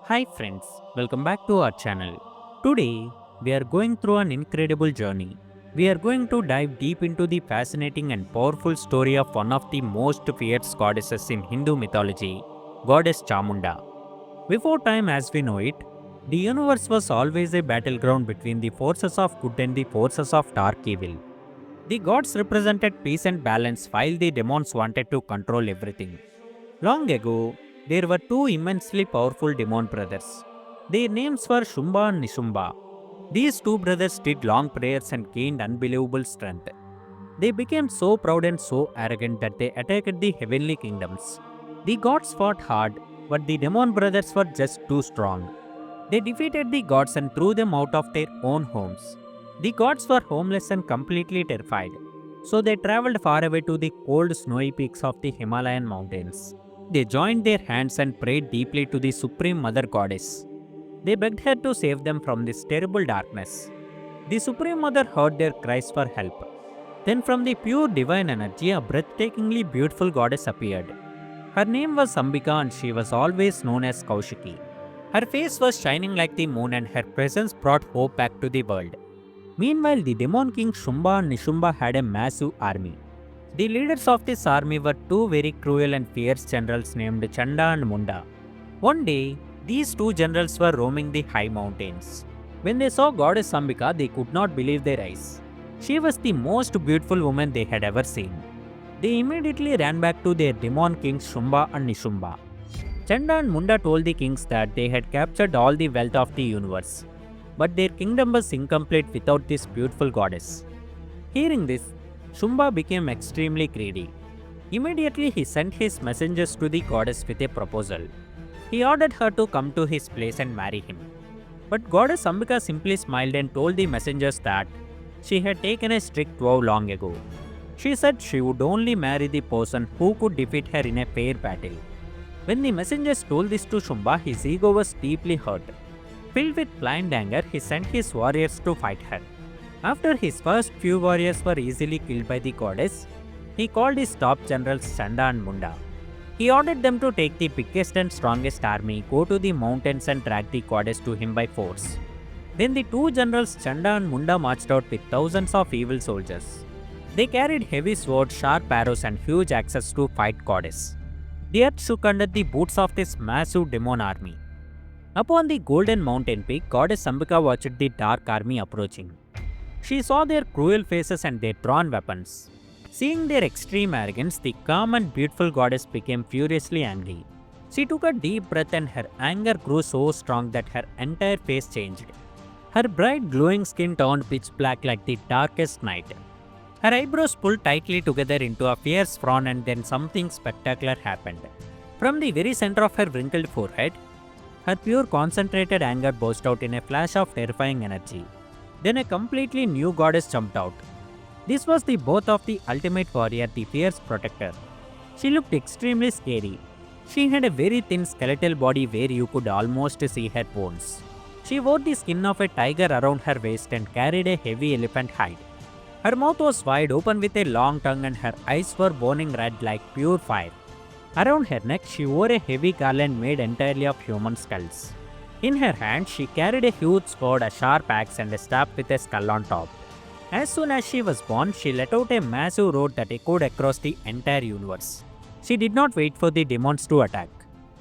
Hi friends, welcome back to our channel. Today, we are going through an incredible journey. We are going to dive deep into the fascinating and powerful story of one of the most fierce goddesses in Hindu mythology, Goddess Chamunda. Before time as we know it, the universe was always a battleground between the forces of good and the forces of dark evil. The gods represented peace and balance while the demons wanted to control everything. Long ago, there were two immensely powerful demon brothers. Their names were Shumbha and Nishumbha. These two brothers did long prayers and gained unbelievable strength. They became so proud and so arrogant that they attacked the heavenly kingdoms. The gods fought hard, but the demon brothers were just too strong. They defeated the gods and threw them out of their own homes. The gods were homeless and completely terrified, so they traveled far away to the cold, snowy peaks of the Himalayan mountains. They joined their hands and prayed deeply to the Supreme Mother Goddess. They begged her to save them from this terrible darkness. The Supreme Mother heard their cries for help. Then, from the pure divine energy, a breathtakingly beautiful goddess appeared. Her name was Ambika and she was always known as Kaushiki. Her face was shining like the moon and her presence brought hope back to the world. Meanwhile, the demon king Shumbha and Nishumbha had a massive army. The leaders of this army were two very cruel and fierce generals named Chanda and Munda. One day, these two generals were roaming the high mountains. When they saw Goddess Ambika, they could not believe their eyes. She was the most beautiful woman they had ever seen. They immediately ran back to their demon kings Shumbha and Nishumbha. Chanda and Munda told the kings that they had captured all the wealth of the universe, but their kingdom was incomplete without this beautiful goddess. Hearing this, Shumbha became extremely greedy. Immediately, he sent his messengers to the goddess with a proposal. He ordered her to come to his place and marry him. But Goddess Ambika simply smiled and told the messengers that she had taken a strict vow long ago. She said she would only marry the person who could defeat her in a fair battle. When the messengers told this to Shumbha, his ego was deeply hurt. Filled with blind anger, he sent his warriors to fight her. After his first few warriors were easily killed by the goddess, he called his top generals Chanda and Munda. He ordered them to take the biggest and strongest army, go to the mountains and drag the goddess to him by force. Then the two generals Chanda and Munda marched out with thousands of evil soldiers. They carried heavy swords, sharp arrows and huge axes to fight goddess. The earth shook under the boots of this massive demon army. Upon the golden mountain peak, Goddess Ambika watched the dark army approaching. She saw their cruel faces and their drawn weapons. Seeing their extreme arrogance, the calm and beautiful goddess became furiously angry. She took a deep breath and her anger grew so strong that her entire face changed. Her bright glowing skin turned pitch black like the darkest night. Her eyebrows pulled tightly together into a fierce frown and then something spectacular happened. From the very center of her wrinkled forehead, her pure concentrated anger burst out in a flash of terrifying energy. Then a completely new goddess jumped out. This was the birth of the ultimate warrior, the fierce protector. She looked extremely scary. She had a very thin skeletal body where you could almost see her bones. She wore the skin of a tiger around her waist and carried a heavy elephant hide. Her mouth was wide open with a long tongue and her eyes were burning red like pure fire. Around her neck, she wore a heavy garland made entirely of human skulls. In her hand, she carried a huge sword, a sharp axe, and a staff with a skull on top. As soon as she was born, she let out a massive roar that echoed across the entire universe. She did not wait for the demons to attack.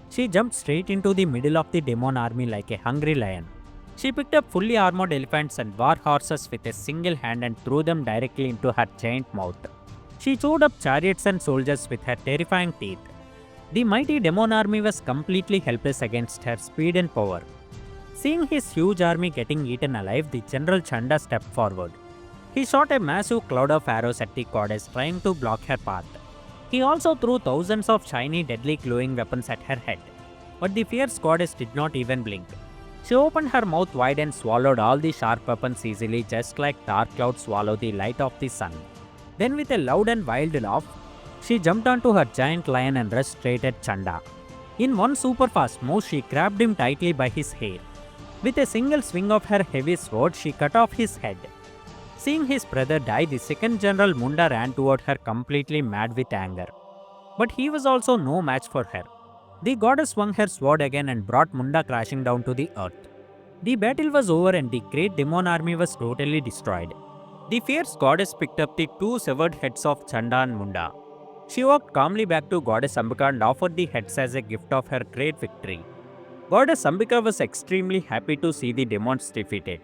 She jumped straight into the middle of the demon army like a hungry lion. She picked up fully armored elephants and war horses with a single hand and threw them directly into her giant mouth. She chewed up chariots and soldiers with her terrifying teeth. The mighty demon army was completely helpless against her speed and power. Seeing his huge army getting eaten alive, the General Chanda stepped forward. He shot a massive cloud of arrows at the goddess, trying to block her path. He also threw thousands of shiny, deadly glowing weapons at her head. But the fierce goddess did not even blink. She opened her mouth wide and swallowed all the sharp weapons easily, just like dark clouds swallow the light of the sun. Then with a loud and wild laugh, she jumped onto her giant lion and rushed straight at Chanda. In one super fast move, she grabbed him tightly by his hair. With a single swing of her heavy sword, she cut off his head. Seeing his brother die, the second general Munda ran toward her completely mad with anger. But he was also no match for her. The goddess swung her sword again and brought Munda crashing down to the earth. The battle was over and the great demon army was totally destroyed. The fierce goddess picked up the two severed heads of Chanda and Munda. She walked calmly back to Goddess Ambika and offered the heads as a gift of her great victory. Goddess Ambika was extremely happy to see the demons defeated.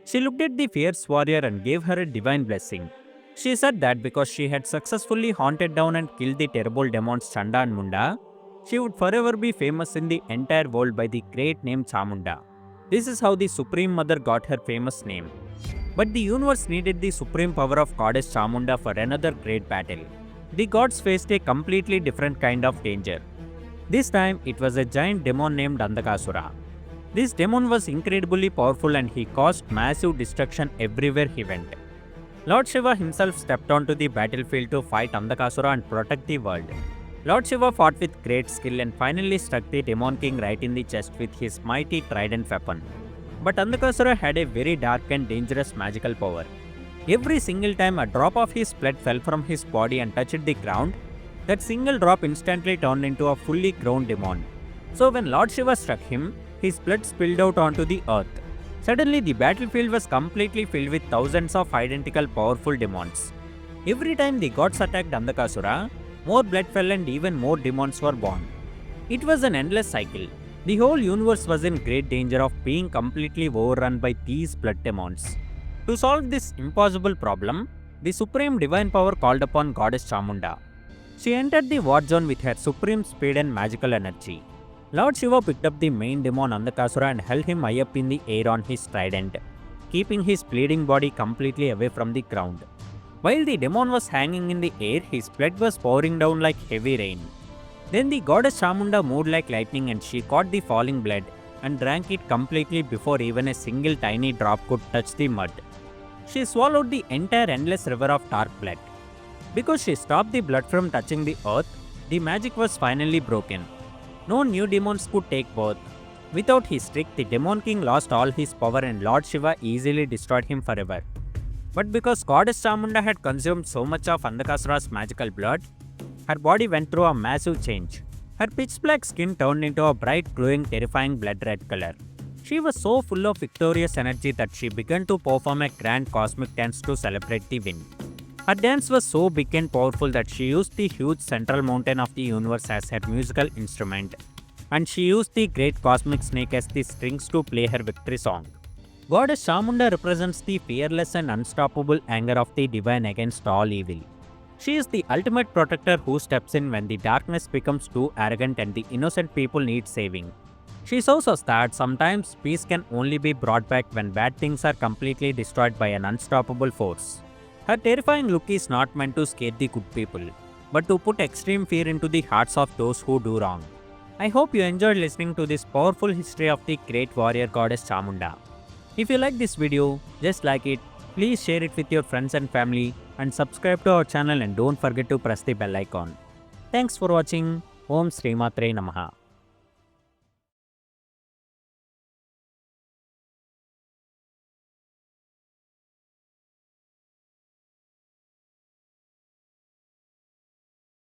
She looked at the fierce warrior and gave her a divine blessing. She said that because she had successfully hunted down and killed the terrible demons Chanda and Munda, she would forever be famous in the entire world by the great name Chamunda. This is how the Supreme Mother got her famous name. But the universe needed the supreme power of Goddess Chamunda for another great battle. The gods faced a completely different kind of danger. This time, it was a giant demon named Andhakasura. This demon was incredibly powerful and he caused massive destruction everywhere he went. Lord Shiva himself stepped onto the battlefield to fight Andhakasura and protect the world. Lord Shiva fought with great skill and finally struck the Demon King right in the chest with his mighty trident weapon. But Andhakasura had a very dark and dangerous magical power. Every single time a drop of his blood fell from his body and touched the ground, that single drop instantly turned into a fully grown demon. So when Lord Shiva struck him, his blood spilled out onto the earth. Suddenly the battlefield was completely filled with thousands of identical powerful demons. Every time the gods attacked Andhakasura, more blood fell and even more demons were born. It was an endless cycle. The whole universe was in great danger of being completely overrun by these blood demons. To solve this impossible problem, the supreme divine power called upon Goddess Chamunda. She entered the war zone with her supreme speed and magical energy. Lord Shiva picked up the main demon Andhakasura and held him high up in the air on his trident, keeping his bleeding body completely away from the ground. While the demon was hanging in the air, his blood was pouring down like heavy rain. Then the goddess Chamunda moved like lightning and she caught the falling blood and drank it completely before even a single tiny drop could touch the mud. She swallowed the entire endless river of dark blood. Because she stopped the blood from touching the earth, the magic was finally broken. No new demons could take birth. Without his trick, the Demon King lost all his power and Lord Shiva easily destroyed him forever. But because Goddess Chamunda had consumed so much of Andhakasura's magical blood, her body went through a massive change. Her pitch black skin turned into a bright, glowing, terrifying blood red color. She was so full of victorious energy that she began to perform a grand cosmic dance to celebrate the win. Her dance was so big and powerful that she used the huge central mountain of the universe as her musical instrument, and she used the great cosmic snake as the strings to play her victory song. Goddess Chamunda represents the fearless and unstoppable anger of the divine against all evil. She is the ultimate protector who steps in when the darkness becomes too arrogant and the innocent people need saving. She shows us that sometimes peace can only be brought back when bad things are completely destroyed by an unstoppable force. Her terrifying look is not meant to scare the good people, but to put extreme fear into the hearts of those who do wrong. I hope you enjoyed listening to this powerful history of the great warrior goddess Chamunda. If you like this video, just like it, please share it with your friends and family and subscribe to our channel and don't forget to press the bell icon. Thanks for watching. Om Sri Matre Namaha.